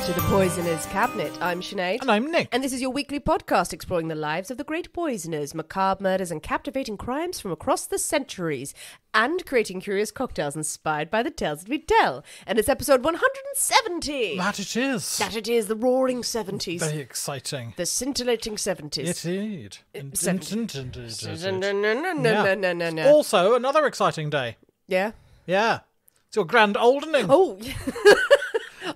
to the Poisoner's Cabinet. I'm Sinead. And I'm Nick. And this is your weekly podcast exploring the lives of the great poisoners, macabre murders and captivating crimes from across the centuries, and creating curious cocktails inspired by the tales that we tell. And it's episode 170. That it is. That it is, the roaring 70s. Very exciting. The scintillating 70s. Indeed. No. Also, another exciting day. Yeah? Yeah. It's your grand oldening. Oh,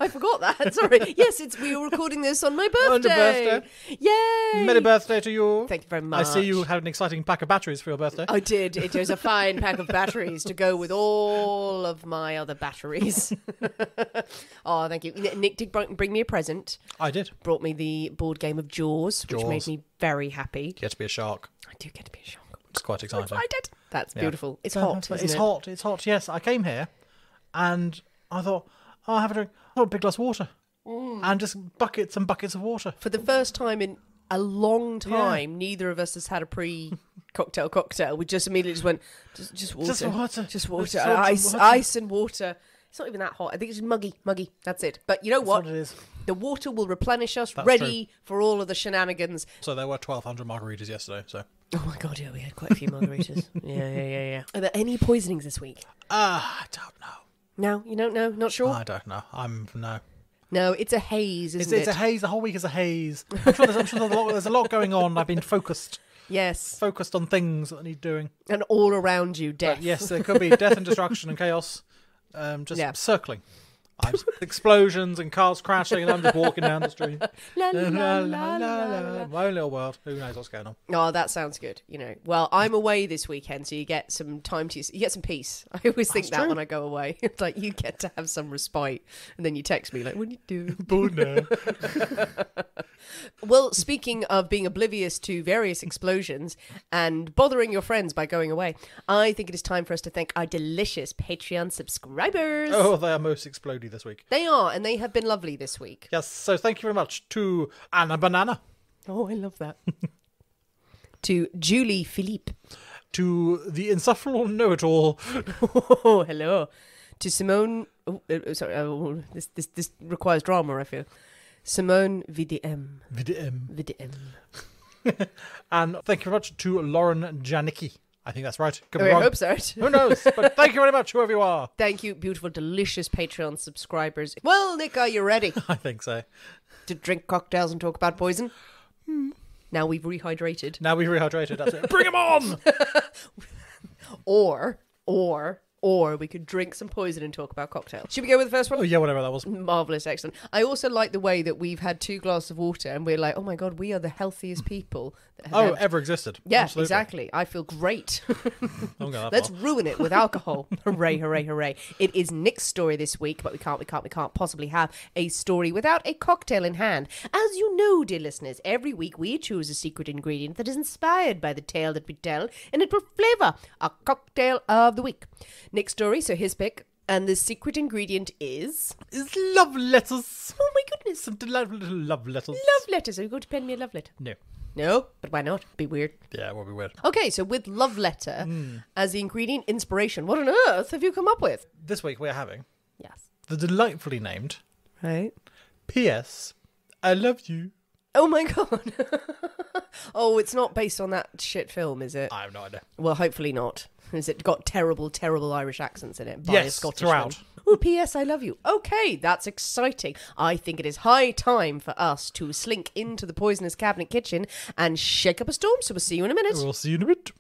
I forgot that. Sorry. Yes, we were recording this on my birthday. On your birthday. Yay! Merry birthday to you. Thank you very much. I see you had an exciting pack of batteries for your birthday. I did. It was a fine pack of batteries to go with all of my other batteries. Oh, thank you. Nick did bring me a present. I did. Brought me the board game of Jaws, which made me very happy. You get to be a shark. I do get to be a shark. It's quite exciting. I did. That's beautiful. It's hot, It's hot. It's hot. Yes, I came here and I thought, I'll have a drink. I want a big glass of water. And just buckets and buckets of water. For the first time in a long time, neither of us has had a pre-cocktail. We just immediately just went, just water. Just water. Ice and water. It's not even that hot. I think it's muggy. That's it. But you know what? That's what it is. The water will replenish us, That's ready true. for all of the shenanigans. So there were 1,200 margaritas yesterday, so... Oh my god, yeah, we had quite a few margaritas. Yeah. Are there any poisonings this week? I don't know. No, you don't know? Not sure? I don't know. No. No, it's a haze, isn't it? It's a haze. The whole week is a haze. I'm sure there's a lot going on. I've been focused on things that need doing. And all around you, death. But yes, there could be death and destruction and chaos. Circling. Explosions and cars crashing, and I'm just walking down the street. La, la, la, la, la. My own little world. Who knows what's going on? Oh, that sounds good. Well, I'm away this weekend, so you get some time you get some peace. I always think that when I go away. It's like you get to have some respite, and then you text me like, "What are you doing?" Bored now. Well, speaking of being oblivious to various explosions and bothering your friends by going away, I think it is time for us to thank our delicious Patreon subscribers. Oh, they are most explodey this week. They are, and they have been lovely this week. Yes, so thank you very much to Anna Banana. Oh, I love that. To Julie Philippe. To the insufferable know-it-all. Oh, hello. To Simone... Oh, sorry. Oh, this requires drama, I feel. Simone VDM. And thank you very much to Lauren Janicki. I think that's right. Could be I wrong. hope so. Who knows? But thank you very much, whoever you are. Thank you, beautiful, delicious Patreon subscribers. Well, Nick, are you ready? I think so. To drink cocktails and talk about poison? Now we've rehydrated. That's it. Bring him on! Or we could drink some poison and talk about cocktails. Should we go with the first one? Oh, yeah, whatever that was. Marvellous, excellent. I also like the way that we've had 2 glasses of water and we're like, oh my God, we are the healthiest people that have ever existed. Yeah, Absolutely. exactly. I feel great. Don't go that Let's far. ruin it with alcohol. Hooray, hooray, hooray. It is Nick's story this week, but we can't possibly have a story without a cocktail in hand. As you know, dear listeners, every week we choose a secret ingredient that is inspired by the tale that we tell, and it will flavour our cocktail of the week. Nick's story, so his pick. And the secret ingredient is love letters. Oh my goodness. Some delightful little love letters. Love letters. Are you going to pen me a love letter? No? But why not? Be weird. Yeah, it will be weird. Okay, so with love letter as the ingredient inspiration, what on earth have you come up with? This week we're having Yes. the delightfully named Right. P.S. I love you. Oh my God. Oh, it's not based on that shit film, is it? I have no idea. Well, hopefully not. Has it got terrible, terrible Irish accents in it? By a Yes, Scottish throughout. one? Oh, P.S. I love you. Okay, that's exciting. I think it is high time for us to slink into the Poisoner's Cabinet kitchen and shake up a storm, so we'll see you in a minute. We'll see you in a bit.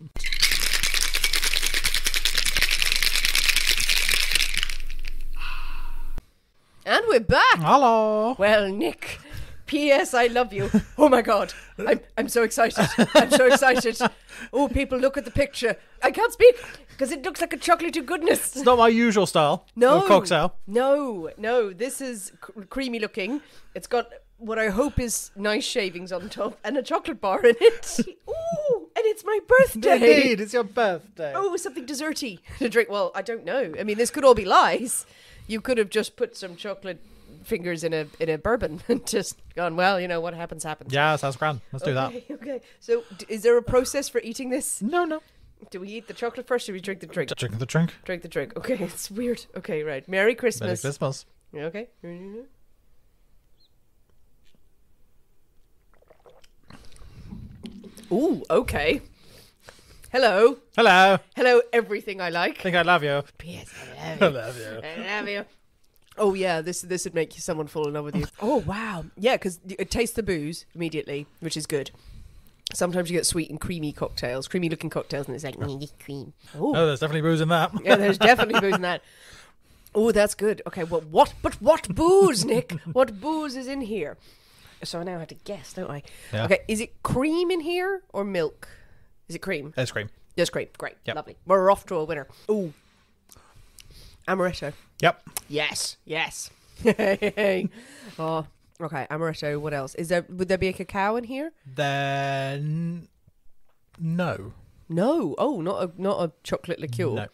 And we're back. Hello. Well, Nick, P.S. I love you. Oh my God, I'm so excited. I'm so excited. Oh, people, look at the picture. I can't speak because it looks like a chocolatey goodness. It's not my usual style of cocktail. No. This is creamy looking. It's got what I hope is nice shavings on top and a chocolate bar in it. Ooh, and it's my birthday. Indeed, it's your birthday. Oh, something desserty to drink. Well, I don't know. I mean, this could all be lies. You could have just put some chocolate fingers in a bourbon and just gone, well, what happens. Yeah, sounds grand. Let's do that. Okay. So, is there a process for eating this? No. Do we eat the chocolate first or do we drink the drink? Drink the drink. Drink the drink. Okay, it's weird. Okay, right. Merry Christmas. Merry Christmas. Okay. Ooh, okay. Hello. Hello. Hello, everything I like. Think I love you. Yes, I love you. I love you. Oh, yeah, this would make someone fall in love with you. Oh, wow. Yeah, because it tastes the booze immediately, which is good. Sometimes you get sweet and creamy cocktails, creamy-looking cocktails, and it's like, cream. Oh, there's definitely booze in that. Yeah, there's definitely booze in that. Oh, that's good. Okay, well, what booze, Nick? What booze is in here? So I now have to guess, don't I? Yeah. Okay, is it cream in here or milk? Is it cream? It's cream. Yes, cream. Great. Yep. Lovely. We're off to a winner. Ooh. Amaretto. Yep. Yes. Oh, okay. Amaretto. What else? Would there be a cacao in here? Then no. No. Oh, not a chocolate liqueur. No.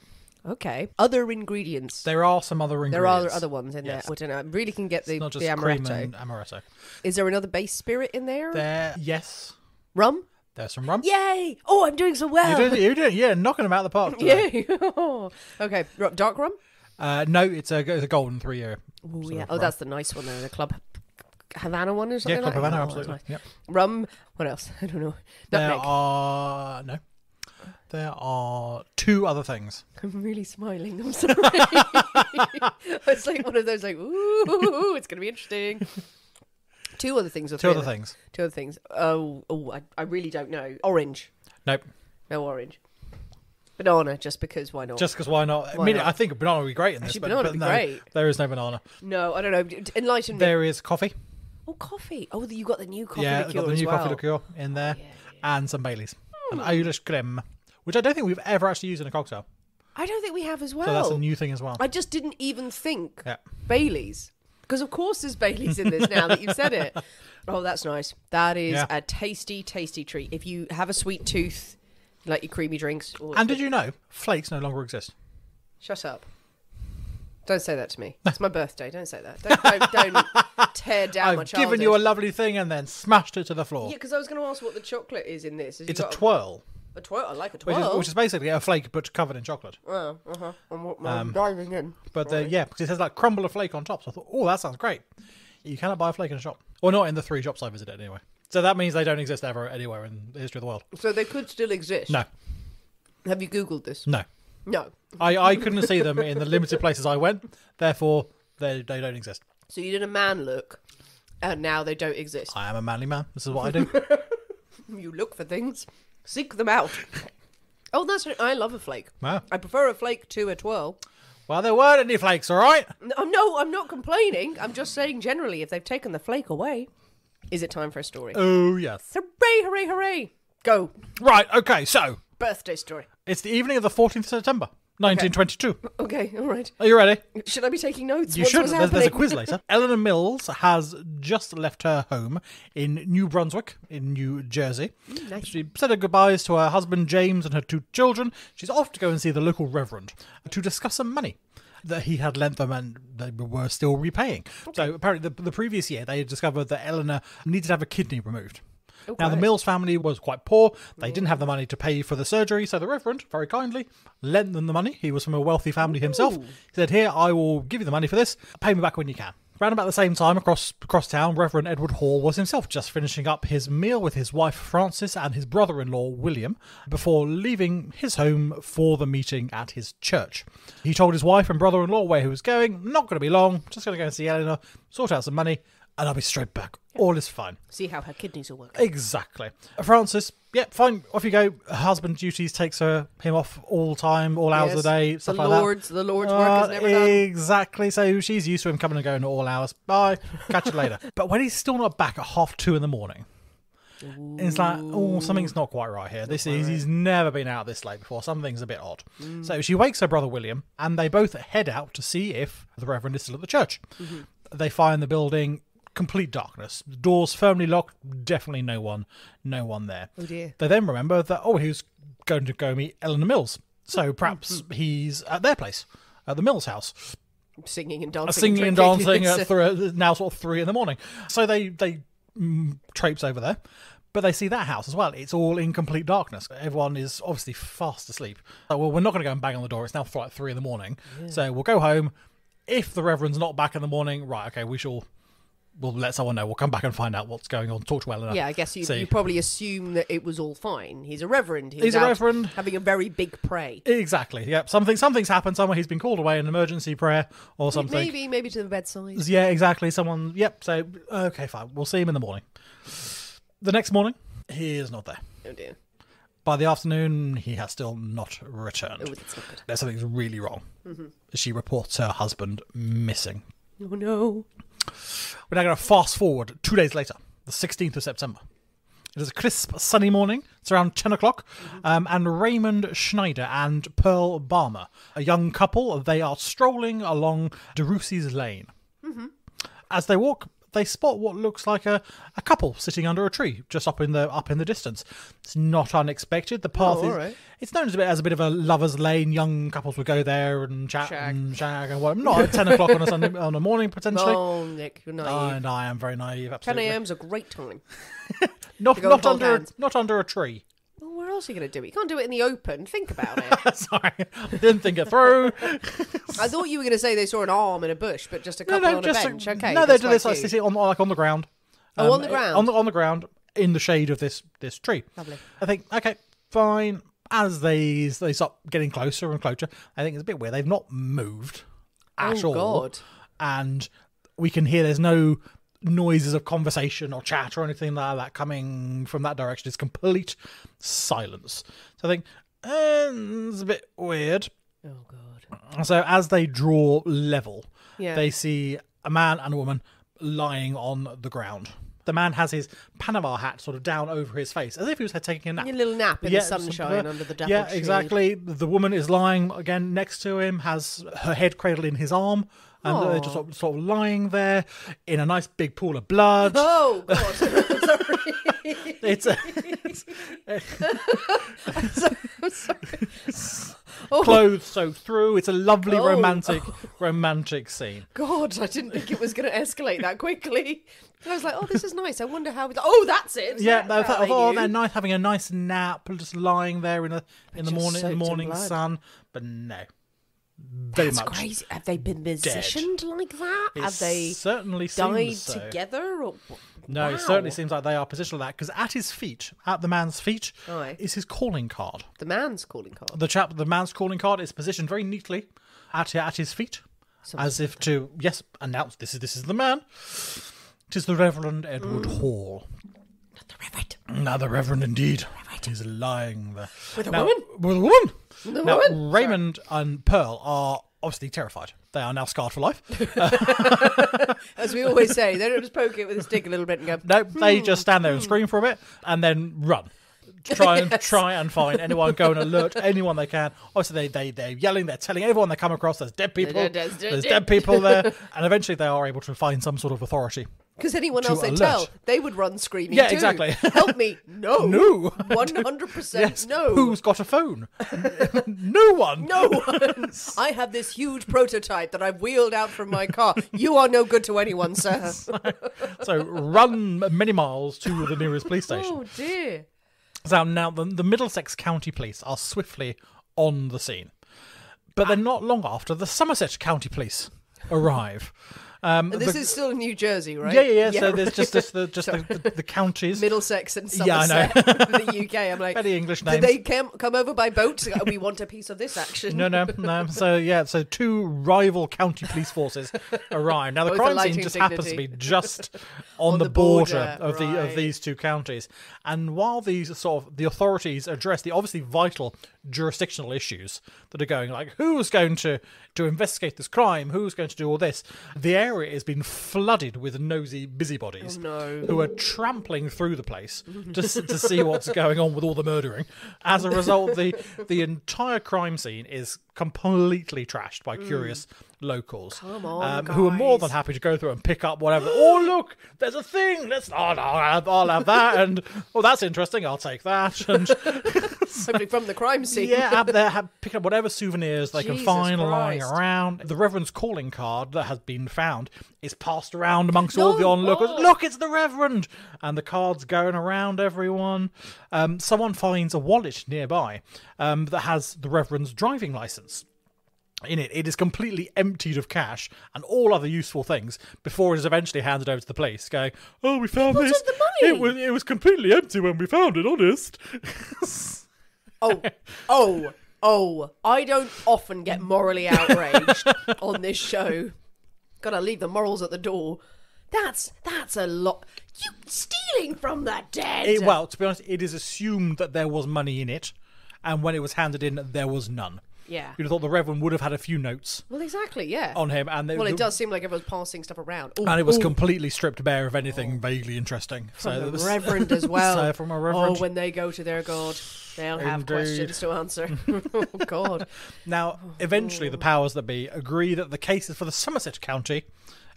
Okay. Other ingredients. There are some other ingredients. There are other ones in Yes. there. I don't know. I really can get the It's not just the cream amaretto. and amaretto. Is there another base spirit in there? Yes. Rum? There's some rum. Yay! Oh, I'm doing so well. You did, yeah, knocking them out of the park. Today. Yay! Okay. Dark rum? No, it's a golden 3-year. Oh, sort yeah. of Oh, rum. that's the nice one there. The Club Havana one or something Yeah, Club like Havana, that? Oh, absolutely. that's nice. Yep. Rum. What else? I don't know. There Nutmeg. are no. There are 2 other things. I'm really smiling. I'm sorry. It's like one of those, like, ooh, it's going to be interesting. 2 other things. Or 2 three other things. 2 other things. Oh, I really don't know. Orange. Nope. No orange. Banana, just because why not? Just because why not? Why not? I think a banana would be great in this. Actually, but, banana but would be no, great. there is no banana. No, I don't know. Enlighten me. There is coffee. Oh, coffee. Oh, you got the new coffee Yeah, liqueur got the as new well. coffee liqueur in there. yeah. And some Baileys. An Irish creme, which I don't think we've ever actually used in a cocktail. I don't think we have as well. So that's a new thing as well. I just didn't even think Yeah. Baileys. Because of course there's Baileys in this now that you've said it. Oh, that's nice. That is Yeah. a tasty, tasty treat. If you have a sweet tooth, like your creamy drinks. Or And did you know flakes no longer exist? Shut up. Don't say that to me. It's my birthday. Don't say that. Don't tear down my I've childhood. given you a lovely thing and then smashed it to the floor. Yeah, because I was going to ask what the chocolate is in this. Has It's you a got twirl, A twirl? I like a twirl. which is basically a flake but covered in chocolate. Oh, I'm diving in. But yeah, because it says like crumble a flake on top. So I thought, oh, that sounds great. You cannot buy a flake in a shop. Or not in the 3 shops I visited anyway. So that means they don't exist ever anywhere in the history of the world. So they could still exist? No. Have you Googled this? No. No. I couldn't see them in the limited places I went. Therefore, they don't exist. So you did a man look, and now they don't exist. I am a manly man. This is what I do. You look for things, seek them out. Oh, that's right. I love a flake. Wow. I prefer a flake to a twirl. Well, there weren't any flakes, all right? No, I'm not complaining. I'm just saying generally, if they've taken the flake away, is it time for a story? Oh, yes. Hooray, hooray, hooray. Go. Right, okay, so Birthday story. it's the evening of the 14th of September, 1922. Okay, all right. Are you ready? Should I be taking notes? You What's should. what's There's a happening? quiz later. Eleanor Mills has just left her home in New Brunswick, in New Jersey. Nice. She said her goodbyes to her husband James and her 2 children. She's off to go and see the local Reverend to discuss some money that he had lent them and they were still repaying. So apparently the previous year they had discovered that Eleanor needed to have a kidney removed. Oh, Now, the Christ. Mills family was quite poor. They didn't have the money to pay for the surgery, so the Reverend, very kindly, lent them the money. He was from a wealthy family himself. He said, here, I will give you the money for this. Pay me back when you can. Around about the same time, across town, Reverend Edward Hall was himself just finishing up his meal with his wife Frances and his brother-in-law William before leaving his home for the meeting at his church. He told his wife and brother-in-law where he was going. Not going to be long. Just going to go and see Eleanor, sort out some money, and I'll be straight back. All is fine. See how her kidneys will work. Exactly. Frances, yep, fine. Off you go. Her husband duties takes him off all time, all hours of the day, stuff like that. The Lord's work is never done. Exactly. So she's used to him coming and going at all hours. Bye. Catch you later. But when he's still not back at 2:30 in the morning, it's like, oh, something's not quite right here. He's never been out this late before. Something's a bit odd. So she wakes her brother William, and they both head out to see if the Reverend is still at the church. They find the building complete darkness. The doors firmly locked. Definitely no one there. Oh dear. They then remember that he was going to go meet Eleanor Mills. So perhaps he's at their place, at the Mills house, Singing and dancing. singing and drinking. dancing at now sort of 3 in the morning. So they traipse over there, but they see that house as well. It's all in complete darkness. Everyone is obviously fast asleep. So, well, we're not going to go and bang on the door. It's now like 3 in the morning. So we'll go home. If the Reverend's not back in the morning, right? Okay, we shall we'll let someone know. We'll come back and find out what's going on. Talk to Eleanor. Yeah, I guess you probably assume that it was all fine. He's a reverend. He's a reverend. Having a very big pray. Exactly. Yep. Something's happened somewhere. He's been called away in emergency prayer or something. Maybe to the bedside. Yeah, exactly. Someone. Yep. So okay, fine. We'll see him in the morning. The next morning, he is not there. Oh dear. By the afternoon, he has still not returned. Oh, that's not good. There's something's really wrong. She reports her husband missing. Oh no. We're now going to fast forward 2 days later, the 16th of September. It is a crisp, sunny morning. It's around 10 o'clock. And Raymond Schneider and Pearl Balmer, a young couple, they are strolling along Derussi's Lane. As they walk, they spot what looks like a couple sitting under a tree just up in the distance. It's not unexpected. The path is right. It's known as a bit of a lover's lane. Young couples would go there and chat and shag and what. Not at 10 o'clock on a Sunday on a morning potentially. Oh, Nick, you're naive. And I am very naive. 10 Absolutely. a.m. is a great time. not under a tree. Well, where else are you going to do it? You can't do it in the open. Think about it. Sorry, didn't think it through. I thought you were going to say they saw an arm in a bush, but just a couple on a bench. Okay. No, they do this like sitting on the ground. On the ground? On the ground in the shade of this tree. Lovely. I think, okay, fine. As they start getting closer and closer, I think it's a bit weird. They've not moved at all. God. And we can hear there's no noises of conversation or chat or anything like that coming from that direction. It's complete silence. So I think, it's a bit weird. Oh, God. So as they draw level, Yeah. they see a man and a woman lying on the ground. The man has his Panama hat sort of down over his face, as if he was taking a nap. A little nap in the sunshine under the dappled Yeah, tree. exactly. The woman is lying again next to him, has her head cradled in his arm, and they're just sort of lying there in a nice big pool of blood. Oh, God. Sorry. It's I'm sorry. Oh, clothes soaked through. It's a lovely romantic scene. God, I didn't think it was going to escalate that quickly. I was like, oh, this is nice. I wonder how... Oh, that's it. Yeah, they're nice, having a nice nap, just lying there in the morning sun. But no, That's crazy. Have they been positioned like that? Have they certainly died so. together? Or... No, Wow. It certainly seems like they are positioned like that, because at the man's feet, Aye. is his calling card. The man's calling card. The man's calling card is positioned very neatly at his feet, as if to announce this is the man. It is the Reverend Edward Hall. Not the Reverend. Now the Reverend indeed. He's lying there. With a woman? With a woman. With a Now, woman? Raymond and Pearl are obviously terrified. They are now scarred for life. As we always say, they don't just poke it with a stick a little bit and go... No, they just stand there and scream for a bit and then run. Try and find anyone, go and alert anyone they can. Obviously, they're yelling, they're telling everyone they come across there's dead people. There's dead people there. And eventually they are able to find some sort of authority. Because anyone else they alert. tell, they would run screaming Yeah, too. exactly. Help me. No. No. 100% Yes. no. Who's got a phone? No one. No one. I have this huge prototype that I've wheeled out from my car. You are no good to anyone, sir. So run many miles to the nearest police station. Oh, dear. So now the Middlesex County Police are swiftly on the scene. But then not long after, the Somerset County Police arrive. And this is still in New Jersey, right? Yeah. So right. there's just the counties. Middlesex and Yeah, I know. Somerset the UK. I'm like, Very English did names. they come over by boat? We want a piece of this action. No. So two rival county police forces arrive. Now the Both crime alighting scene just happens to dignity. be just on the border of these two counties. And while the authorities address the obviously vital jurisdictional issues that are going, like who's going to investigate this crime, who's going to do all this, the area has been flooded with nosy busybodies who are trampling through the place to see what's going on with all the murdering. As a result, the entire crime scene is completely trashed by curious locals. Come on, who are more guys. than happy to go through and pick up whatever. Oh, look, there's a thing. I'll have that. And, oh, that's interesting. I'll take that. And Hopefully from the crime scene. picking up whatever souvenirs they can Jesus find lying Christ. around. The Reverend's calling card that has been found is passed around amongst all the onlookers. Oh. Look, it's the Reverend! And the card's going around everyone. Someone finds a wallet nearby that has the Reverend's driving licence. in it. It is completely emptied of cash and all other useful things before it is eventually handed over to the police, going, "Oh, we found What this. of the money? It was completely empty when we found it, honest." Oh, I don't often get morally outraged on this show. Gotta leave the morals at the door. That's a lot. You stealing from the dead. Well, to be honest, it is assumed that there was money in it, and when it was handed in, there was none. Yeah. You'd have thought the Reverend would have had a few notes Well, exactly, yeah. on him. It does seem like everyone's passing stuff around. Ooh, and it was completely stripped bare of anything vaguely interesting. From So the Reverend as well. So from a Reverend. Oh, when they go to their God, they'll have Indeed. questions to answer. Oh, God. Now, eventually, the powers that be agree that the case is for the Somerset County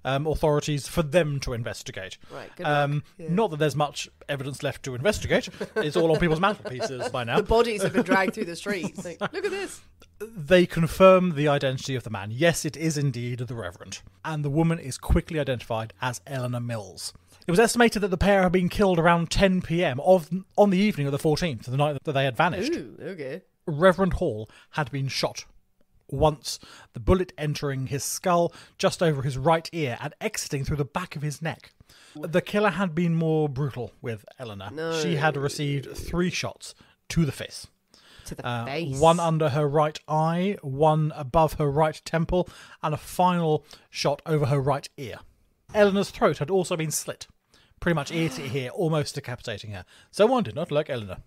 authorities for them to investigate. Right, good luck. Not that there's much evidence left to investigate. It's all on people's mantelpieces by now. The bodies have been dragged through the streets. Like, look at this. They confirm the identity of the man. Yes, it is indeed the Reverend. And the woman is quickly identified as Eleanor Mills. It was estimated that the pair had been killed around 10 p.m. on the evening of the 14th, the night that they had vanished. Ooh, okay. Reverend Hall had been shot once, the bullet entering his skull just over his right ear and exiting through the back of his neck. The killer had been more brutal with Eleanor. No. She had received 3 shots to the face. To the face. One under her right eye, one above her right temple, and a final shot over her right ear. Eleanor's throat had also been slit, pretty much ear to ear, almost decapitating her. Someone did not like Eleanor.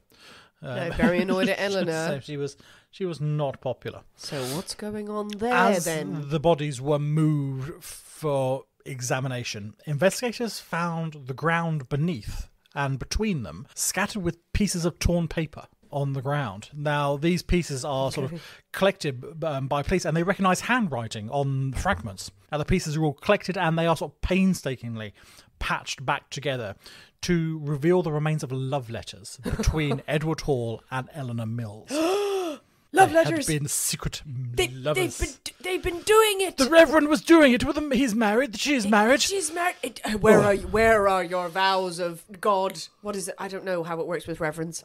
No, very annoyed at Eleanor. So she was not popular. So what's going on there As then? the bodies were moved for examination, investigators found the ground beneath and between them scattered with pieces of torn paper on the ground. Now, these pieces are sort of collected by police, and they recognise handwriting on fragments. Now, the pieces are all collected, and they are sort of painstakingly patched back together to reveal the remains of love letters between Edward Hall and Eleanor Mills. Love They letters. had been secret lovers. They've been doing it. The Reverend was doing it with them. He's married. She is married. She's married. Where are your vows of God? What is it? I don't know how it works with reverends.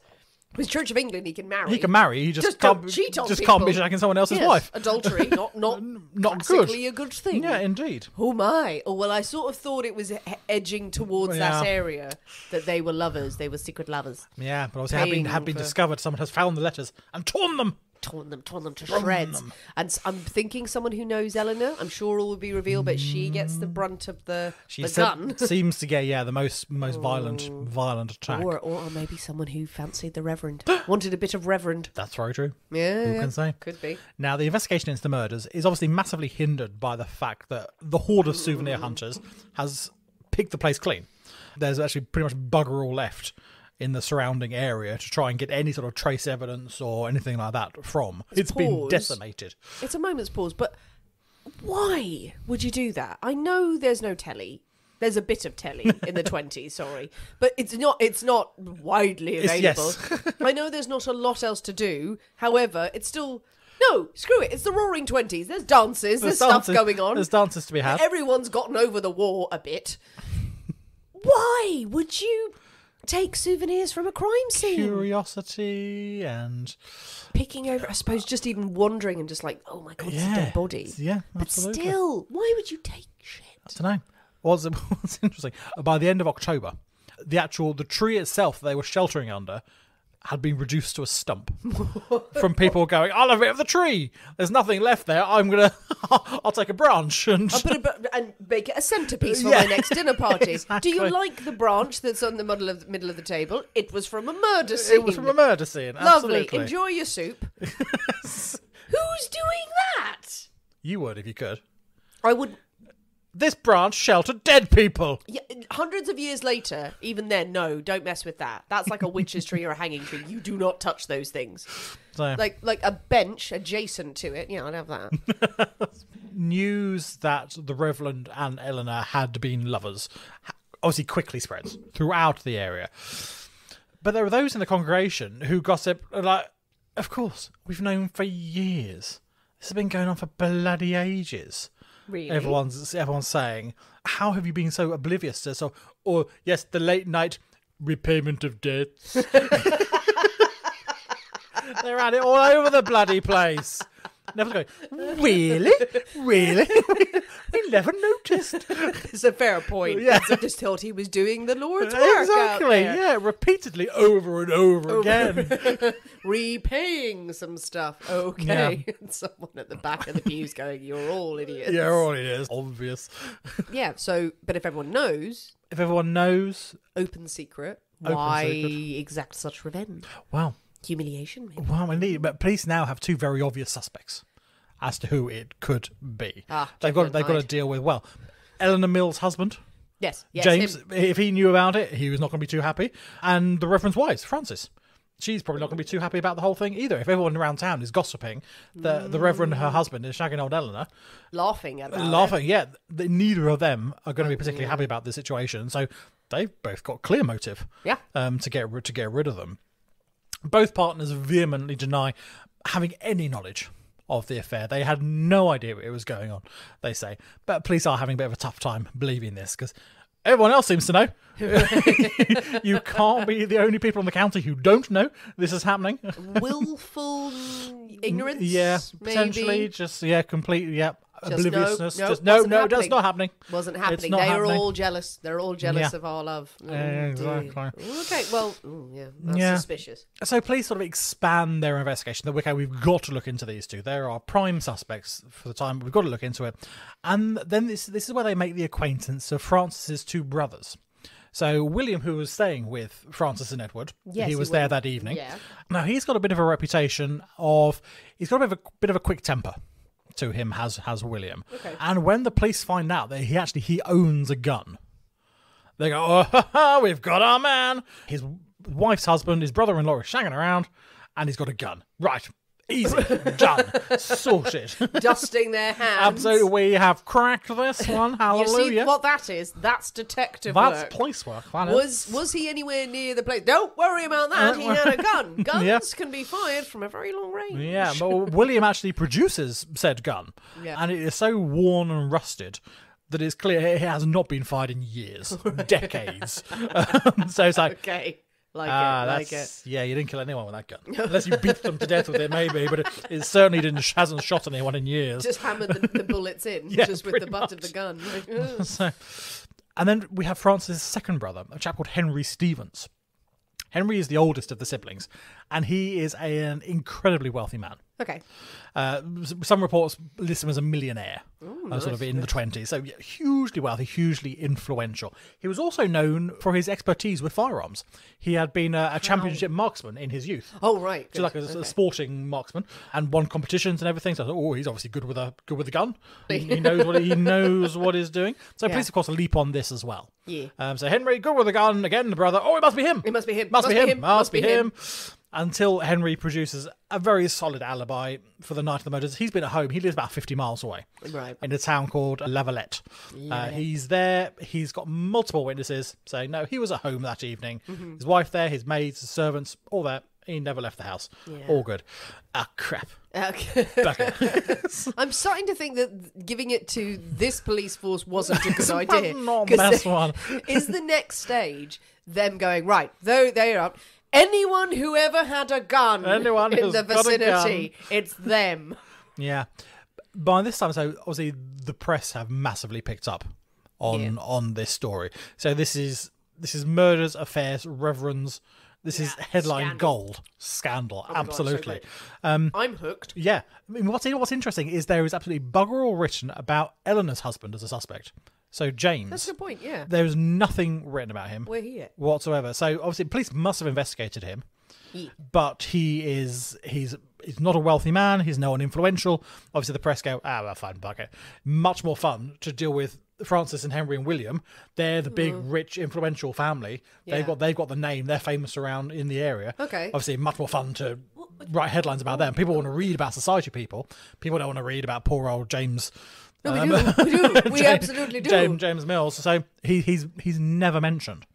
With Church of England, he can marry. He can marry. He just don't can't cheat on just people. can't be shagging someone else's Yes, wife. Adultery, not classically a good thing. Yeah, indeed. Oh my! Oh well, I sort of thought it was edging towards that area that they were lovers. They were secret lovers. Yeah, but obviously had been for- discovered. Someone has found the letters and torn them. Torn them to shreds. And I'm thinking someone who knows Eleanor. I'm sure all will be revealed, but she gets the brunt of the gun. Seems to get the most violent attack. Or maybe someone who fancied the Reverend, wanted a bit of Reverend. That's very true. Yeah, Who can say? Could be. Now, the investigation into the murders is obviously massively hindered by the fact that the horde of souvenir hunters has picked the place clean. There's actually pretty much bugger all left in the surrounding area to try and get any sort of trace evidence or anything like that from. It's been decimated. It's a moment's pause, but why would you do that? I know there's no telly. There's a bit of telly in the 20s, sorry. But it's not widely available. Yes. I know there's not a lot else to do. However, it's still... No, screw it. It's the Roaring 20s. There's dances. There's stuff going on. There's dances to be had. Everyone's gotten over the war a bit. Why would you take souvenirs from a crime scene? Curiosity and... Picking over, I suppose, just even wandering and just like, oh my God, it's a dead body. Yeah, but absolutely. still, why would you take shit? I don't know. What's interesting, by the end of October, the tree itself they were sheltering under had been reduced to a stump from people going, I'll have a bit of the tree. There's nothing left there. I'll take a branch and make it a centerpiece for my next dinner party. Exactly. Do you like the branch that's on the middle of the table? It was from a murder scene. It was from a murder scene. Lovely. Absolutely. Enjoy your soup. Who's doing that? You would if you could. I would. This branch sheltered dead people. Yeah, hundreds of years later, even then, no, don't mess with that. That's like a witch's tree or a hanging tree. You do not touch those things. So, Like a bench adjacent to it. Yeah, I'd have that. news that the Reverend and Eleanor had been lovers obviously quickly spreads throughout the area. But there were those in the congregation who gossip like, of course, we've known for years. This has been going on for bloody ages. Really? Everyone's saying, how have you been so oblivious to so? Or yes, the late night repayment of debts. They're at it all over the bloody place. Neville's going, really? Really? We never noticed. It's a fair point. Yeah. I just thought he was doing the Lord's work out Exactly, there. yeah, repeatedly over and over again. Repaying some stuff. Okay. Someone at the back of the pews going, you're all idiots. Yeah, all it is. Obvious. Yeah, so, but if everyone knows, If everyone knows, open secret, Open why secret. exact such revenge? well, Humiliation, maybe? indeed. But police now have two very obvious suspects as to who it could be. They've Jekyll got and to Hyde. deal with, well, Eleanor Mills' husband, Yes, James. him. If he knew about it, he was not going to be too happy. And the Reverend's wife, Frances. She's probably not going to be too happy about the whole thing either. If everyone around town is gossiping, the Reverend, her husband, is shagging old Eleanor. Laughing about it. Laughing, yeah. Neither of them are going to be particularly happy about the situation. So they've both got clear motive Yeah. to get rid of them. Both partners vehemently deny having any knowledge of the affair. They had no idea what was going on, they say. But police are having a bit of a tough time believing this because everyone else seems to know. You can't be the only people in the county who don't know this is happening. Willful ignorance? Yeah, maybe? potentially. Just, completely, Just obliviousness. no, just wasn't that's happening. not happening. Wasn't It's happening. not They happening. are all jealous. They're all jealous Yeah. of our love. Oh, Exactly. dear. Okay, well, that's suspicious. So police sort of expand their investigation. That, okay, we've got to look into these two. There are prime suspects for the time. We've got to look into it. And then this is where they make the acquaintance of Francis's two brothers. So William, who was staying with Francis and Edward, Yes, he was he there was. that evening. Yeah. Now he's got a bit of a reputation of he's got a bit of a quick temper to him, has William. Okay. And when the police find out that he owns a gun, they go, "Oh, ha, ha, we've got our man." His wife's husband, his brother-in-law, is shagging around, and he's got a gun. Right, easy, done, sorted. Dusting their hands. Absolutely, we have cracked this one. You Hallelujah. see what that is? That's detective That's work. police work. That is. Was he anywhere near the place? Don't worry about that. He had a gun. Guns Yeah. can be fired from a very long range. Yeah, but William actually produces said gun, Yeah. and it is so worn and rusted that it's clear it has not been fired in years, decades. So it's like, Okay. Like it. yeah, you didn't kill anyone with that gun, unless you beat them to death with it, maybe. But it certainly hasn't shot anyone in years. Just hammered the bullets in, Yeah, just with the pretty butt of much. the gun. Like, ugh. So, and then we have Francis' second brother, a chap called Henry Stevens. Henry is the oldest of the siblings, and he is an incredibly wealthy man. Okay. Some reports list him as a millionaire, sort of nice. in the 20s. So yeah, hugely wealthy, hugely influential. He was also known for his expertise with firearms. He had been a championship marksman in his youth. Oh, right. So like a sporting marksman, and won competitions and everything. So I thought, he's obviously good with a gun. He knows what he's doing. So Yeah. police, of course, leap on this as well. Yeah. So Henry, good with a gun again. The brother, it must be him. It must be him. Must be him. Until Henry produces a very solid alibi for the night of the murders. He's been at home. He lives about 50 miles away. Right. In a town called Lavalette. He's there. He's got multiple witnesses saying, no, he was at home that evening. Mm-hmm. His wife there, his maids, his servants, all there. He never left the house. Yeah. All good. Ah, crap. Okay. Bugger. I'm starting to think that giving it to this police force wasn't a good idea. Not 'Cause the best one. Is the next stage them going, right, though they are anyone who ever had a gun Anyone in who's the got a vicinity, it's them. Yeah. By this time, so obviously the press have massively picked up on this story. So this is murders, affairs, reverends. This is headline scandal. gold. Scandal. Oh my God, absolutely. so I'm hooked. Yeah. I mean, what's interesting is there is absolutely bugger all written about Eleanor's husband as a suspect. So James. That's a good point, yeah. There is nothing written about him Where he at? whatsoever. So obviously police must have investigated him. Yeah. But he's not a wealthy man. He's no one influential. Obviously, the press go, well, fine, bucket. Much more fun to deal with Francis and Henry and William. They're the big, rich, influential family. Yeah. They've got the name. They're famous around in the area. Okay. Obviously, much more fun to write headlines about them. People want to read about society people. People don't want to read about poor old James. No, we do. We absolutely do. James Mills. So he's never mentioned.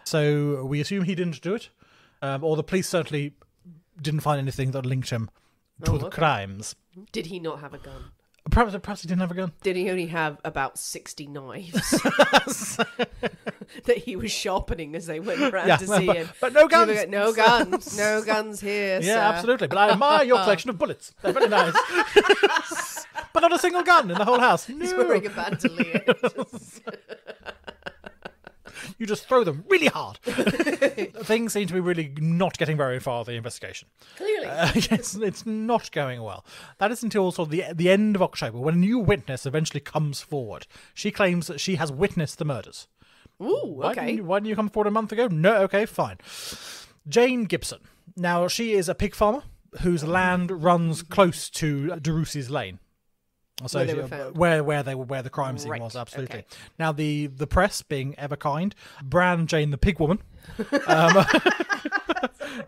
So we assume he didn't do it. Or the police certainly didn't find anything that linked him to the crimes. Did he not have a gun? Perhaps he didn't have a gun. Did he only have about 60 knives that he was sharpening as they went around to see him? But no guns. No guns. No guns here, Yeah, sir. absolutely. But I admire your collection of bullets. They're very nice. But not a single gun in the whole house. He's No. wearing a bandolier. You just throw them really hard. Things seem to be really not getting very far with the investigation. Clearly. It's not going well. That is until sort of the end of October, when a new witness eventually comes forward. She claims that she has witnessed the murders. Ooh, okay. Why didn't you come forward a month ago? No, okay, fine. Jane Gibson. Now, she is a pig farmer whose land runs close to Derussi's Lane. So Where they were found. where the crime scene Right, was, absolutely. okay. Now the press, being ever kind, brand Jane the pig woman,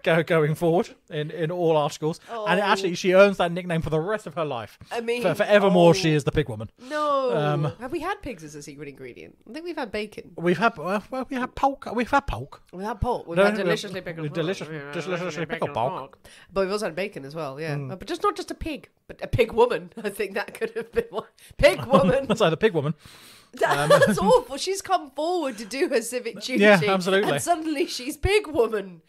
going forward in all articles, and actually she earns that nickname for the rest of her life. I mean, forevermore she is the pig woman. No. Have we had pigs as a secret ingredient? I think we've had bacon. We have pork. We've had pork. We've had pork. We've No, had no, deliciously pickled deliciously pickled pork. But we've also had bacon as well, yeah. But just not just a pig, but a pig woman. I think that could have been one. Pig woman. So the pig woman. That's awful. She's come forward to do her civic duty. Yeah, absolutely. And suddenly she's pig woman.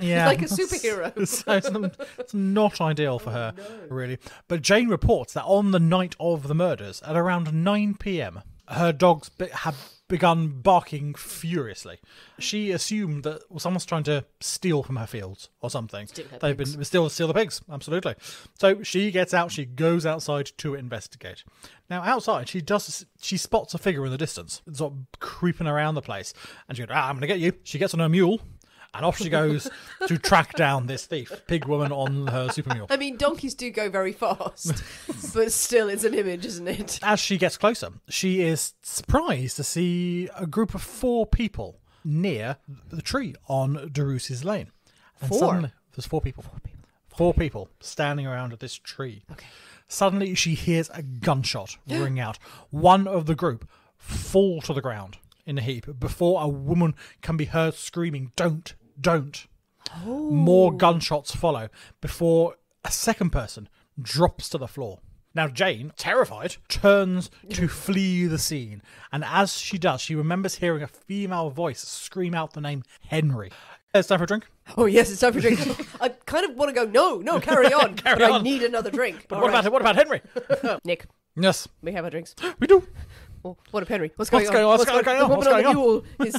Yeah, Like a superhero. So it's not ideal for her, really. But Jane reports that on the night of the murders, at around 9 p.m, her dogs had begun barking furiously. She assumed that someone's trying to steal from her fields or something. They've been steal the pigs, absolutely. So she gets out. She goes outside to investigate. Now outside, she spots a figure in the distance, sort of creeping around the place, and she goes, "I'm going to get you." She gets on her mule. And off she goes to track down this thief, pig woman on her super mule. I mean, donkeys do go very fast, but still, it's an image, isn't it? As she gets closer, she is surprised to see a group of 4 people near the tree on Derussi's Lane. And 4? Suddenly, there's 4 people. 4 people standing around at this tree. Okay. Suddenly, she hears a gunshot ring out. One of the group fall to the ground in a heap before a woman can be heard screaming, "Don't. Don't." Oh. More gunshots follow before a second person drops to the floor. Now Jane, terrified, turns to flee the scene, and as she does, she remembers hearing a female voice scream out the name Henry. It's time for a drink. Oh yes, it's time for a drink. I kind of want to go, no, carry on. Carry but on. I need another drink. But what about Henry? Nick, Yes, we have our drinks. we do. Oh, what of Henry? What's going on? What's going on? The woman What's on going the on? mule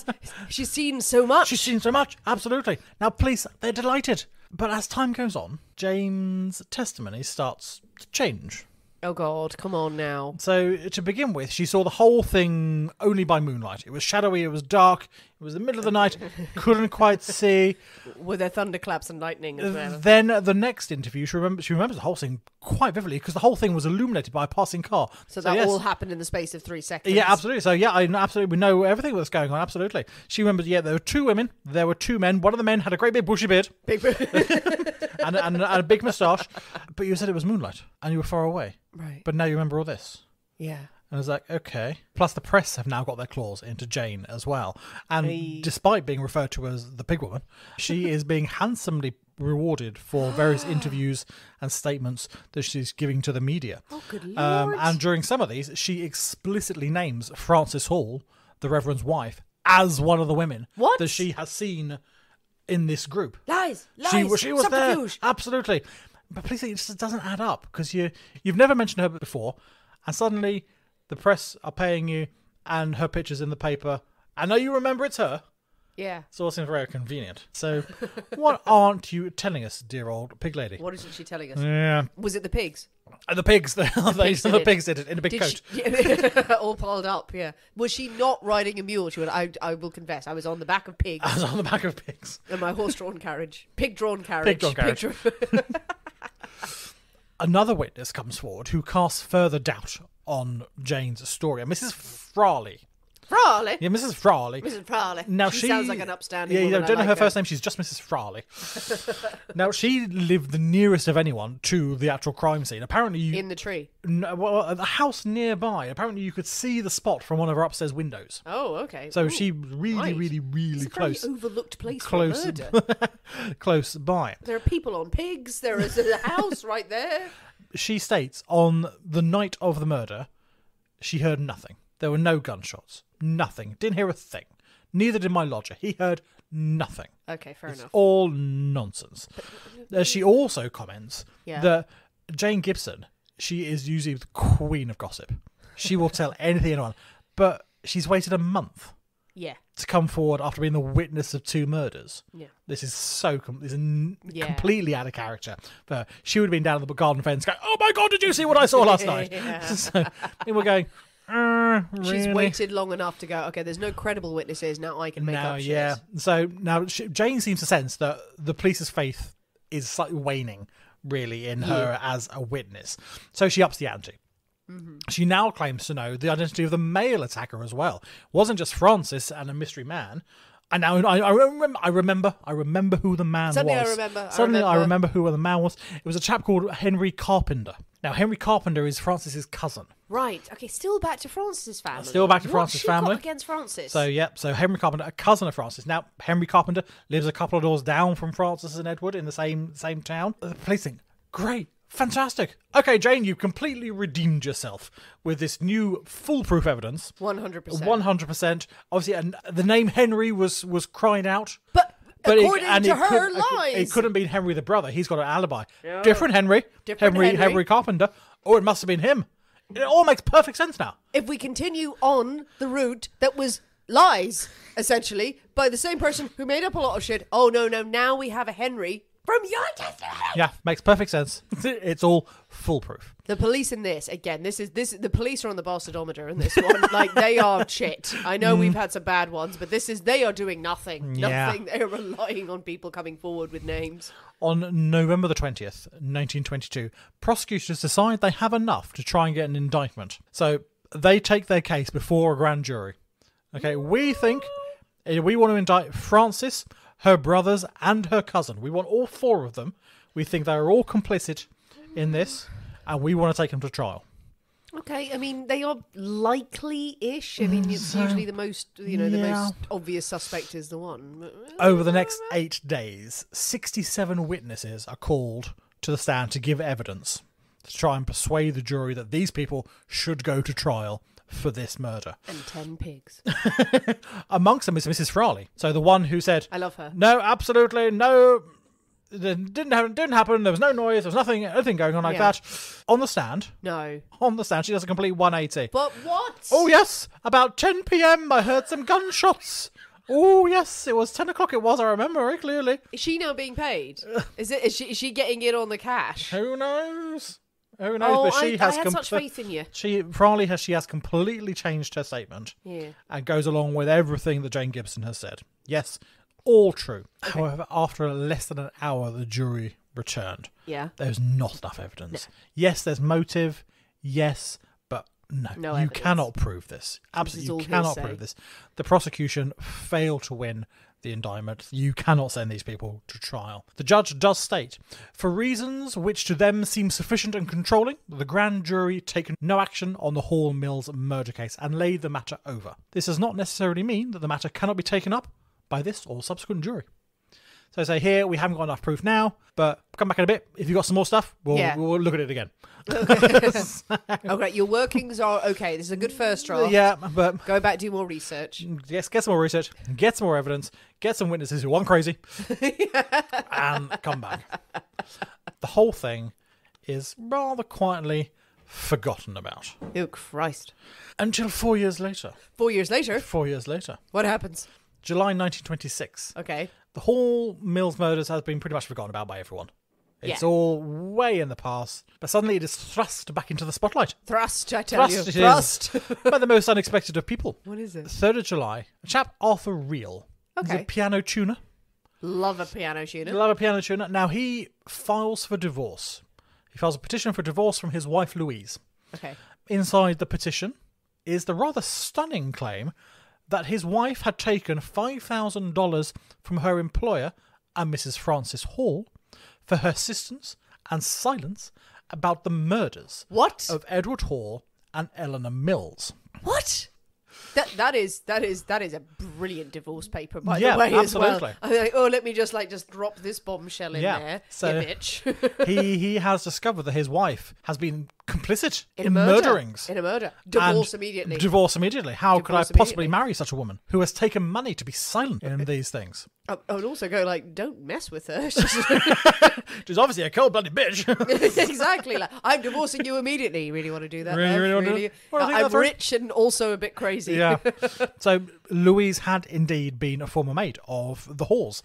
she's seen so much. She's seen so much. Absolutely. Now, police, they're delighted. But as time goes on, Jane's testimony starts to change. Oh God, come on now. So, to begin with, she saw the whole thing only by moonlight. It was shadowy, it was dark, it was the middle of the night, couldn't quite see. Were there thunderclaps and lightning as well? Then, the next interview, she remembers the whole thing quite vividly because the whole thing was illuminated by a passing car. So that yes. all happened in the space of 3 seconds. Yeah, absolutely. So, yeah, we know everything that's going on, absolutely. She remembers, there were 2 women, there were 2 men. One of the men had a great big bushy beard. and a big moustache. But you said it was moonlight and you were far away. Right. But now you remember all this. Yeah. And I was like, okay. Plus, the press have now got their claws into Jane as well. And despite being referred to as the pig woman, she is being handsomely rewarded for various interviews and statements that she's giving to the media. Oh, good Lord. And during some of these, she explicitly names Frances Hall, the Reverend's wife, as one of the women that she has seen in this group. Lies. She was there. Subterfuge. Absolutely. But please, it just doesn't add up because you've never mentioned her before, and suddenly the press are paying you, and her picture's in the paper. I know you remember it's her. Yeah. It all seems very convenient. So, what aren't you telling us, dear old pig lady? What isn't she telling us? Yeah, Was it the pigs? the pigs. The pigs did it in a big Did coat. she, all piled up, yeah. Was she not riding a mule? She went, I will confess, I was on the back of pigs. I was on the back of pigs. In my horse-drawn carriage. Pig-drawn carriage. Pig-drawn carriage. Another witness comes forward who casts further doubt on Jane's story. Mrs. Frawley. Frawley? Yeah, Mrs. Frawley. Mrs. Frawley. Now she sounds like an upstanding Yeah, woman. you don't know her first name. She's just Mrs. Frawley. Now, she lived the nearest of anyone to the actual crime scene. Apparently, In the tree. at the house nearby. Apparently, you could see the spot from one of her upstairs windows. Oh, okay. So Ooh, she really, right. really It's a close. very overlooked place Close, for murder. close by. There are people on pigs. There is a house right there. she states on the night of the murder, she heard nothing. There were no gunshots. Nothing. Didn't hear a thing. Neither did my lodger. He heard nothing. Okay, fair enough. All nonsense. She also comments that Jane Gibson, she is usually the queen of gossip. She will tell anything and anyone. But she's waited a month to come forward after being the witness of 2 murders. Yeah. This is completely out of character. But she would have been down at the garden fence going, oh my God, did you see what I saw last night? So people were going, really? She's waited long enough to go, okay, there's no credible witnesses, now I can make up shit. Yeah. So now Jane seems to sense that the police's faith is slightly waning, really, in her as a witness. So she ups the ante. Mm-hmm. She now claims to know the identity of the male attacker as well. It wasn't just Francis and a mystery man. And now I remember who the man was. Suddenly I remember who the man was. It was a chap called Henry Carpenter. Now, Henry Carpenter is Francis's cousin. Right. Okay, still back to Francis's family. Still back to Francis' family. Got against Francis? So Henry Carpenter, a cousin of Francis. Now, Henry Carpenter lives a couple of doors down from Francis and Edward in the same town. The police think, great. Fantastic. Okay, Jane, you completely redeemed yourself with this new foolproof evidence. 100%. 100%. Obviously, and the name Henry was crying out. But according to her lies. It couldn't be Henry the brother. He's got an alibi. Yeah. Different Henry. Henry Carpenter. Oh, it must have been him. It all makes perfect sense now. If we continue on the route that was lies, essentially, by the same person who made up a lot of shit. Oh, no, now we have a Henry from your testimony. Yeah, makes perfect sense. It's all foolproof. The police in this, again, the police are on the bastardometer in this one. Like, they are shit. I know we've had some bad ones, but they are doing nothing. Yeah. Nothing. They're relying on people coming forward with names. On November the 20th, 1922, prosecutors decide they have enough to try and get an indictment. So they take their case before a grand jury. Okay, we think we want to indict Francis, her brothers, and her cousin. We want all 4 of them. We think they're all complicit in this, and we want to take them to trial. Okay, I mean, they are likely-ish. I mean, it's usually the most, the most obvious suspect is the one. Over the next 8 days, 67 witnesses are called to the stand to give evidence, to try and persuade the jury that these people should go to trial for this murder. And 10 pigs. Amongst them is Mrs. Frawley. So the one who said, I love her. No, absolutely, no, it didn't happen, there was no noise, there was nothing going on like that. On the stand. No. On the stand, she does a complete 180. But what? Oh, yes, about 10 p.m. I heard some gunshots. Oh, yes, it was 10 o'clock, it was, I remember very clearly. Is she now being paid? Is she getting in on the cash? Who knows? Who knows? But she I had such faith in you. She has completely changed her statement. Yeah. And goes along with everything that Jane Gibson has said. Yes, all true. Okay. However, after less than an hour, the jury returned. Yeah. There's not enough evidence. No. Yes, there's motive. Yes, but no, you cannot prove this. Absolutely, you cannot prove this. The prosecution failed to win the indictment. You cannot send these people to trial. The judge does state, for reasons which to them seem sufficient and controlling, the grand jury taken no action on the Hall Mills murder case and laid the matter over. This does not necessarily mean that the matter cannot be taken up by this or subsequent jury. So I say here, we haven't got enough proof now, but come back in a bit. If you've got some more stuff, we'll look at it again. Okay, your workings are okay. This is a good first draft. Yeah, but go back, do more research. Yes, get some more research, get some more evidence, get some witnesses who aren't crazy, and come back. The whole thing is rather quietly forgotten about. Oh, Christ. Until 4 years later. 4 years later? 4 years later. What happens? July 1926. Okay. The Hall Mills murders has been pretty much forgotten about by everyone. It's all way in the past, but suddenly it is thrust back into the spotlight. Thrust, I tell you. Thrust. By the most unexpected of people. What is it? 3rd of July, a chap, Arthur Reel. Okay. He's a piano tuner. Love a piano tuner. Love a piano tuner. Now, he files for divorce. He files a petition for divorce from his wife, Louise. Okay. Inside the petition is the rather stunning claim that his wife had taken $5,000 from her employer and Mrs. Frances Hall for her assistance and silence about the murders of Edward Hall and Eleanor Mills. What? That is a brilliant divorce paper, by Yeah, the way, absolutely. as well. I'm like, oh, let me just drop this bombshell in there, so you bitch. he has discovered that his wife has been complicit in murder. murderings. In a murder. Divorce And immediately. Divorce immediately. How could I Divorce possibly immediately. marry such a woman who has taken money to be silent in these things? I would also go don't mess with her. She's obviously a cold-blooded bitch. Exactly. I'm divorcing you immediately. You really want to do that? Really want to do it? Well, I think I'm that's right. rich and also a bit crazy. Yeah. So Louise had indeed been a former mate of the Halls.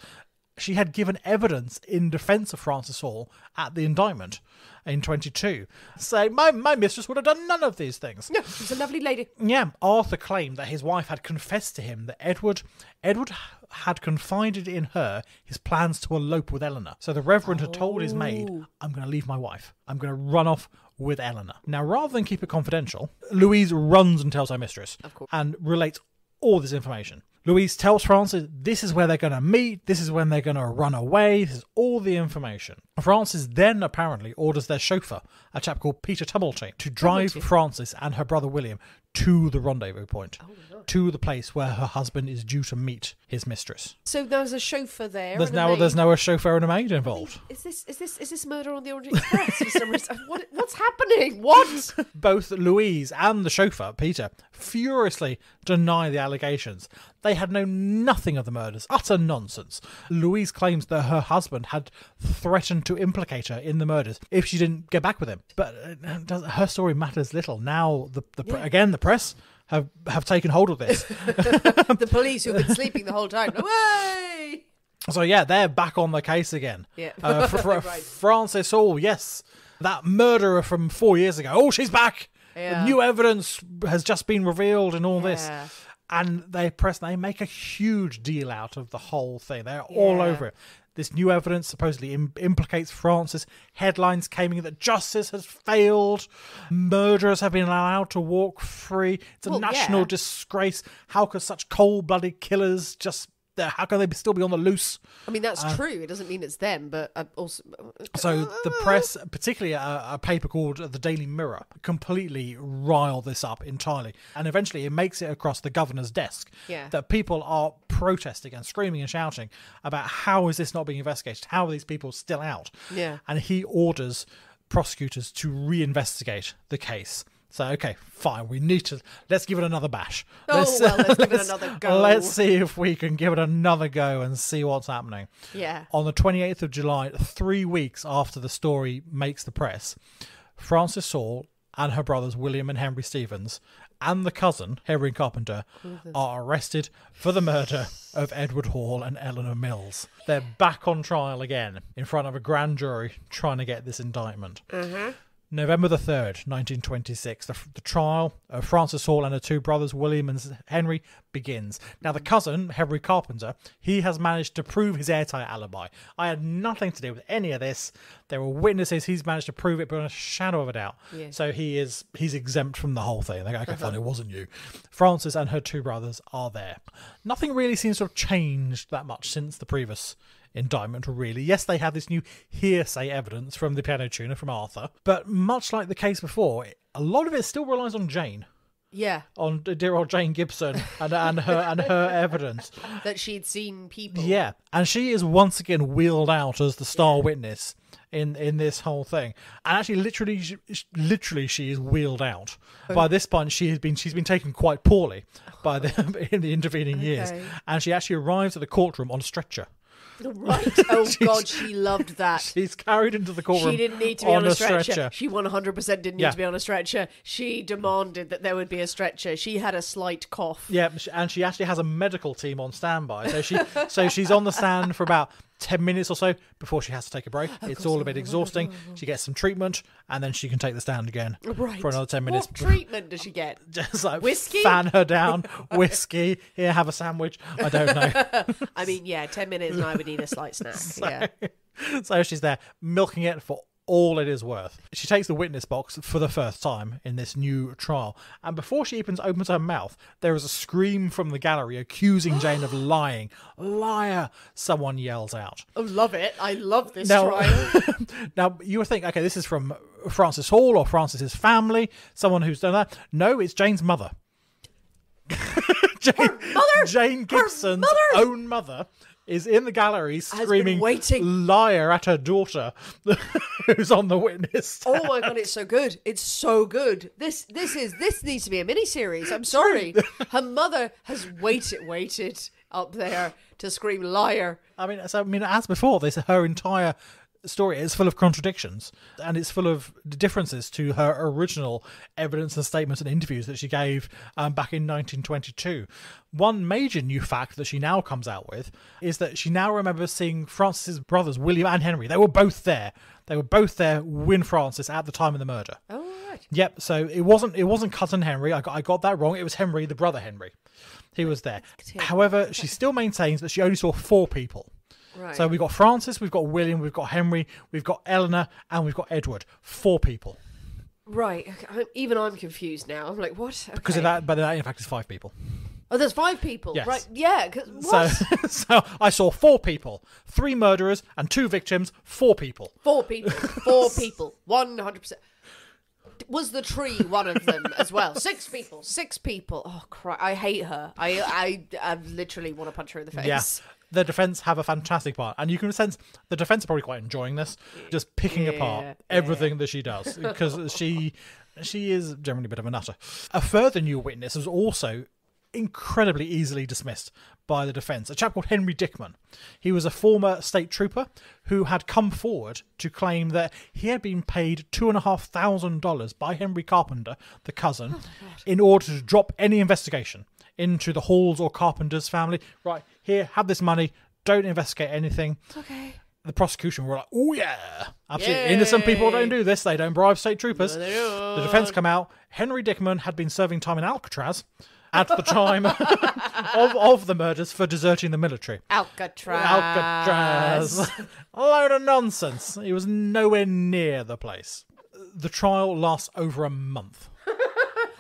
She had given evidence in defence of Francis Hall at the indictment in 22, saying, my mistress would have done none of these things. No, she's a lovely lady. Yeah, Arthur claimed that his wife had confessed to him that Edward had confided in her his plans to elope with Eleanor. So the Reverend had told his maid, I'm going to leave my wife. I'm going to run off with Eleanor. Now, rather than keep it confidential, Louise runs and tells her mistress, Of course. and relates all this information. Louise tells Francis this is where they're going to meet, this is when they're going to run away, this is all the information. Francis then apparently orders their chauffeur, a chap called Peter Tumblety, to drive Francis and her brother William to the rendezvous point, to the place where her husband is due to meet his mistress. So there's a chauffeur there. There's and a maid. there's now a chauffeur and a maid involved. Is this murder on the Orient Express for some reason? What's happening? What? Both Louise and the chauffeur, Peter, furiously deny the allegations. They had known nothing of the murders. Utter nonsense. Louise claims that her husband had threatened to implicate her in the murders if she didn't get back with him. But her story matters little. Now, the press have taken hold of this. The police who've been sleeping the whole time. Away! So, yeah, they're back on the case again. Yeah. Right. Francis Hall, yes. That murderer from 4 years ago. Oh, she's back. Yeah. New evidence has just been revealed and all this. Yeah. And they make a huge deal out of the whole thing. They're all over it. This new evidence supposedly implicates Francis. Headlines came in that justice has failed. Murderers have been allowed to walk free. It's a national disgrace. How could such cold-blooded killers how can they still be on the loose? I mean, that's true. It doesn't mean it's them, but also... So the press, particularly a paper called The Daily Mirror, completely rile this up entirely. And eventually it makes it across the governor's desk that people are protesting and screaming and shouting about how is this not being investigated? How are these people still out? Yeah. And he orders prosecutors to reinvestigate the case. So, okay, fine, let's give it another bash. Let's give it another go. Let's see if we can give it another go and see what's happening. Yeah. On the 28th of July, 3 weeks after the story makes the press, Francis Hall and her brothers William and Henry Stevens and the cousin, Henry Carpenter, are arrested for the murder of Edward Hall and Eleanor Mills. They're back on trial again in front of a grand jury trying to get this indictment. Mm-hmm. November the 3rd, 1926, the trial of Francis Hall and her two brothers, William and Henry, begins. Now, the cousin, Henry Carpenter, he has managed to prove his airtight alibi. I had nothing to do with any of this. There were witnesses. He's managed to prove it beyond a shadow of a doubt. Yeah. So he's exempt from the whole thing. They go, okay, fine, it wasn't you. Francis and her two brothers are there. Nothing really seems to have changed that much since the previous indictment, really. Yes, they have this new hearsay evidence from the piano tuner from Arthur, but much like the case before, a lot of it still relies on Jane. Yeah. On dear old Jane Gibson and her evidence. That she'd seen people. Yeah. And she is once again wheeled out as the star witness in this whole thing. And actually literally she is wheeled out. By this point she's been taken quite poorly by in the intervening years. And she actually arrives at the courtroom on a stretcher. Right. Oh, God, she loved that. She's carried into the courtroom. She didn't need to be on a stretcher. She 100% didn't need to be on a stretcher. She demanded that there would be a stretcher. She had a slight cough. Yeah, and she actually has a medical team on standby. So she's on the stand for about 10 minutes or so before she has to take a break. It's all a bit exhausting. She gets some treatment and then she can take the stand again for another 10 minutes. What treatment does she get? Just like whiskey? Fan her down, whiskey, here, have a sandwich. I don't know. I mean, 10 minutes and I would need a slight snack. So she's there milking it for all it is worth. She takes the witness box for the first time in this new trial, and before she even opens her mouth, there is a scream from the gallery accusing Jane of lying. Liar! Someone yells out. I love it. I love this trial. Now, you would think, okay, this is from Francis Hall or Francis's family, someone who's done that. No, it's Jane's mother. Jane Gibson's own mother is in the gallery screaming liar at her daughter who's on the witness stand. Oh my God, it's so good. It's so good. This needs to be a miniseries. I'm sorry. Her mother has waited up there to scream liar. I mean, as before, her entire story is full of contradictions, and it's full of differences to her original evidence and statements and interviews that she gave back in 1922. One major new fact that she now comes out with is that she now remembers seeing Francis's brothers, William and Henry. They were both there. They were both there with Francis at the time of the murder. Oh, right. Yep. So it wasn't cousin Henry. I got that wrong. It was Henry, the brother Henry. He was there. However, she still maintains that she only saw 4 people. Right. So we've got Francis, we've got William, we've got Henry, we've got Eleanor, and we've got Edward. 4 people. Right. Even I'm confused now. I'm like, what? Okay. Because of that, but that in fact is 5 people. Oh, there's 5 people. Yes. Right. Yeah. What? So I saw 4 people, 3 murderers and 2 victims. 4 people. 4 people. 4 people. 100%. Was the tree one of them as well? 6 people. 6 people. Oh, Christ. I hate her. I literally want to punch her in the face. Yeah. The defence have a fantastic part, and you can sense the defence are probably quite enjoying this, just picking apart everything that she does, because she is generally a bit of a nutter. A further new witness was also incredibly easily dismissed by the defence, a chap called Henry Dickman. He was a former state trooper who had come forward to claim that he had been paid $2,500 by Henry Carpenter, the cousin, in order to drop any investigation into the Halls or Carpenter's family. Right, here, have this money, don't investigate anything. Okay. The prosecution were like, oh yeah, absolutely. Innocent people don't do this, they don't bribe state troopers. No, they don't. The defence come out, Henry Dickman had been serving time in Alcatraz at the time of the murders for deserting the military. Alcatraz. A load of nonsense. He was nowhere near the place. The trial lasts over a month.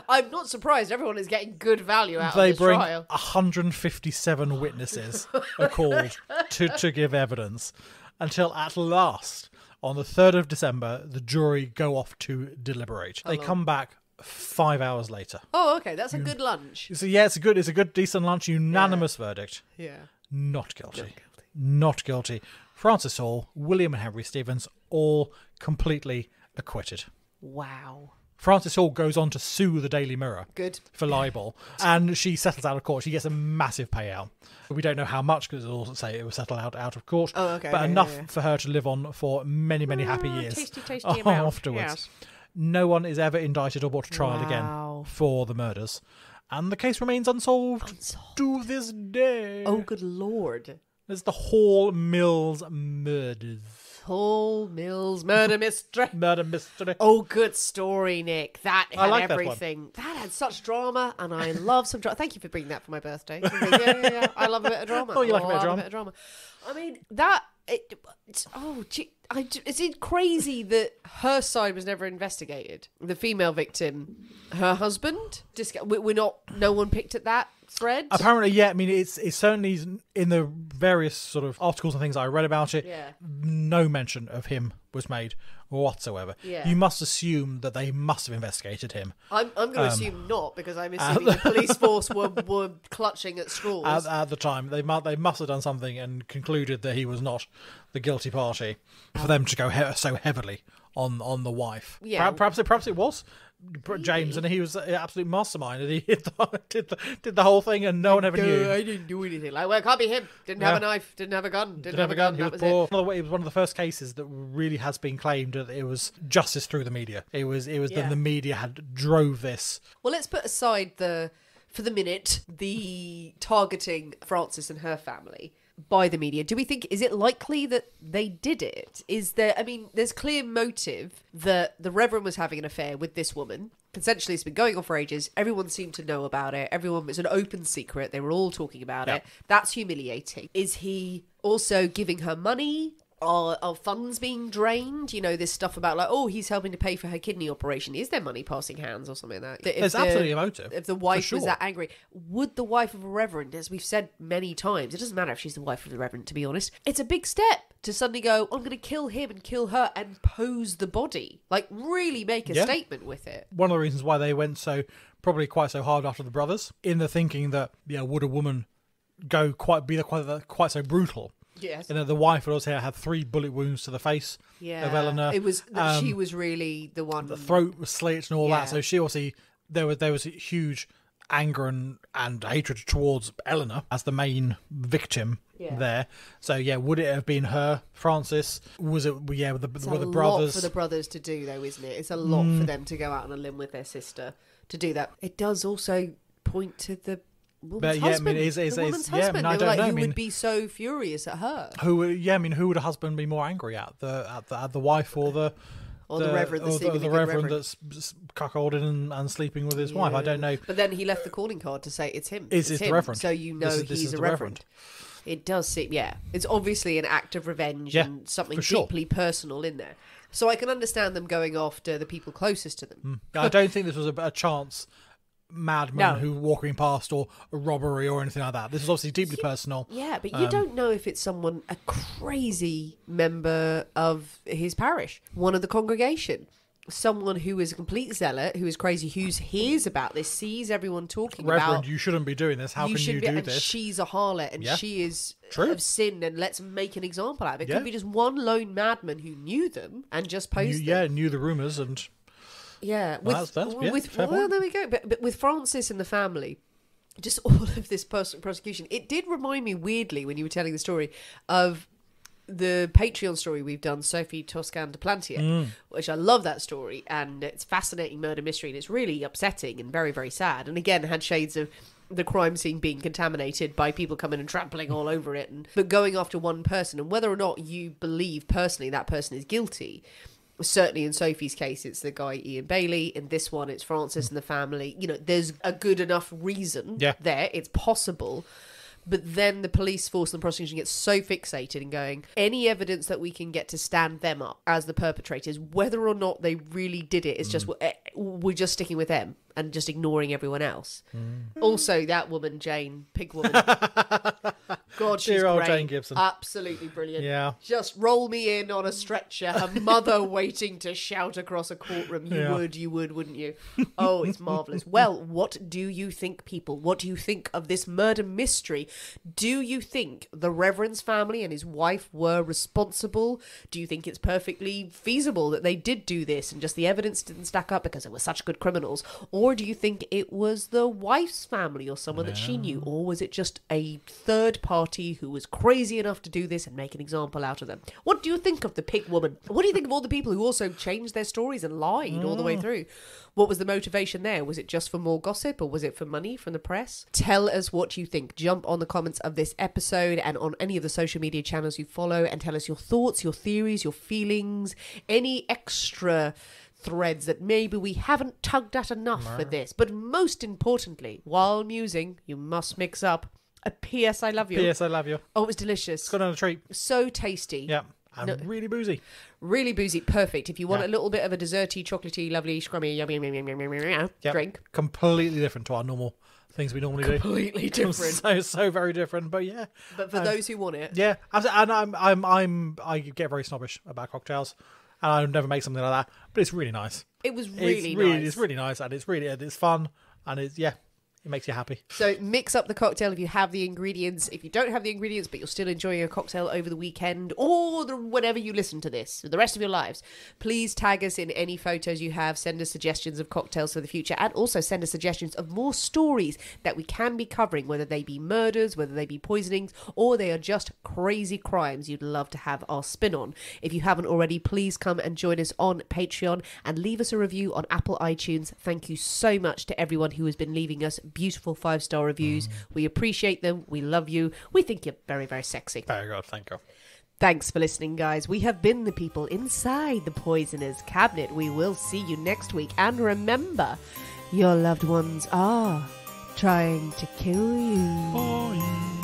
I'm not surprised. Everyone is getting good value out of this trial. They bring 157 witnesses are called to give evidence, until at last, on the 3rd of December, the jury go off to deliberate. They come back 5 hours later. Oh, okay. That's a good lunch. So yeah, it's a good, decent lunch. Unanimous verdict. Yeah. Not guilty. Not guilty. Francis Hall, William and Henry Stevens, all completely acquitted. Wow. Francis Hall goes on to sue the Daily Mirror for libel, and she settles out of court. She gets a massive payout. We don't know how much, because it'll say it was settled out of court, but enough for her to live on for many, many happy years tasty afterwards. Yes. No one is ever indicted or brought to trial again for the murders, and the case remains unsolved to this day. Oh, good Lord. There's the Hall Mills murders. Hall Mills murder mystery. Murder mystery. Oh, good story, Nick. That had everything. That had such drama, and I love some drama. Thank you for bringing that for my birthday. Yeah. I love a bit of drama. Oh, you like a bit of drama? I mean, is it crazy that her side was never investigated? The female victim, her husband? No one picked at that thread? Apparently, yeah. I mean, it's certainly in the various sort of articles and things I read about it. Yeah. No mention of him was made whatsoever. Yeah. You must assume that they must have investigated him. I'm going to assume not, because I'm assuming the police force were clutching at straws. At the time, they must have done something and concluded that he was not the guilty party for them to go so heavily on the wife. Yeah. Perhaps it was James, and he was an absolute mastermind, and he did the whole thing, and no one ever knew. I didn't do anything. Well, it can't be him. Didn't have a knife. Didn't have a gun. Didn't have a gun. He was poor. It was one of the first cases that really has been claimed that it was justice through the media. It was that the media had drove this. Well, let's put aside for the minute, the targeting Francis and her family by the media. Do we think, is it likely that they did it? There's clear motive that the Reverend was having an affair with this woman. Consensually, it's been going on for ages. Everyone seemed to know about it. It's an open secret. They were all talking about it. That's humiliating. Is he also giving her money? Are funds being drained? This stuff about he's helping to pay for her kidney operation. Is there money passing hands or something like that? There's absolutely a motive. If the wife was that angry, would the wife of a Reverend, as we've said many times, it doesn't matter if she's the wife of the Reverend, to be honest, it's a big step to suddenly go, I'm going to kill him and kill her and pose the body. Like, really make a statement with it. One of the reasons why they went probably quite so hard after the brothers, in the thinking that, would a woman be quite so brutal? Yes. And the wife also had 3 bullet wounds to the face of Eleanor. It was that she was really the one. The throat was slit and all that. So she obviously, there was a huge anger and hatred towards Eleanor as the main victim there. So would it have been her, Francis? Was it with the brothers? It's a lot for the brothers to do, though, isn't it? It's a lot for them to go out on a limb with their sister to do that. It does also point to the woman's husband. The woman's husband. I don't know. Who would be so furious at her? Who would a husband be more angry at? The wife or the Reverend, the Reverend that's cuckolding and sleeping with his wife? I don't know. But then he left the calling card to say it's him. It's the Reverend. So he's a Reverend. It does seem, it's obviously an act of revenge and something deeply personal in there. So I can understand them going after the people closest to them. I don't think this was a chance madman who walking past or a robbery or anything like that. This is obviously deeply personal. Yeah, but you don't know if it's a crazy member of his parish, one of the congregation. Someone who is a complete zealot, who is crazy, who hears about this, sees everyone talking about... Reverend, you shouldn't be doing this. How can you do this? She's a harlot and she is of sin, and let's make an example out of it. It could be just one lone madman who knew them and just posed them. Knew the rumours and... Yeah. Well, there we go. But with Francis and the family, just all of this prosecution, it did remind me weirdly, when you were telling the story, of the Patreon story we've done, Sophie Toscan de Plantier, which I love that story, and it's fascinating murder mystery, and it's really upsetting and very, very sad, and again had shades of the crime scene being contaminated by people coming and trampling all over it, but going after one person, and whether or not you believe personally that person is guilty. Certainly in Sophie's case, it's the guy Ian Bailey. In this one, it's Francis and the family. There's a good enough reason there. It's possible. But then the police force and the prosecution gets so fixated in going, any evidence that we can get to stand them up as the perpetrators, whether or not they really did it, it's just, we're just sticking with them and just ignoring everyone else. Also, that woman, Jane, pig woman. God, she's old great. Jane Gibson. Absolutely brilliant. Yeah. Just roll me in on a stretcher, her mother waiting to shout across a courtroom. You would, wouldn't you? Oh, it's marvellous. Well, what do you think, people? What do you think of this murder mystery? Do you think the Reverend's family and his wife were responsible? Do you think it's perfectly feasible that they did do this and just the evidence didn't stack up because they were such good criminals? Or do you think it was the wife's family or someone that she knew? Or was it just a third party who was crazy enough to do this and make an example out of them? What do you think of the pig woman? What do you think of all the people who also changed their stories and lied all the way through? What was the motivation there? Was it just for more gossip, or was it for money from the press? Tell us what you think. Jump on the comments of this episode and on any of the social media channels you follow and tell us your thoughts, your theories, your feelings, any extra threads that maybe we haven't tugged at enough for this. But most importantly, while musing, you must mix up a P.S. I love you. P.S. I love you. Oh, it was delicious. It's got on a treat. So tasty. Yeah. And really boozy. Really boozy. Perfect. If you want a little bit of a desserty, chocolatey, lovely, scrummy, yummy, drink. Completely different to our normal things we normally do. Completely different. So very different. But yeah. But for those who want it. Yeah. And I get very snobbish about cocktails. And I never make something like that. But it's really nice. It was really nice. It's really nice, and it's fun, and it makes you happy. So mix up the cocktail if you have the ingredients. If you don't have the ingredients, but you're still enjoying a cocktail over the weekend or whenever you listen to this, for the rest of your lives, please tag us in any photos you have. Send us suggestions of cocktails for the future, and also send us suggestions of more stories that we can be covering, whether they be murders, whether they be poisonings, or they are just crazy crimes you'd love to have our spin on. If you haven't already, please come and join us on Patreon and leave us a review on Apple iTunes. Thank you so much to everyone who has been leaving us beautiful 5-star reviews. We appreciate them. We love you. We think you're very, very sexy. Very good. Thank you. Thanks for listening, guys. We have been the people inside the Poisoner's Cabinet. We will see you next week. And remember, your loved ones are trying to kill you. Bye.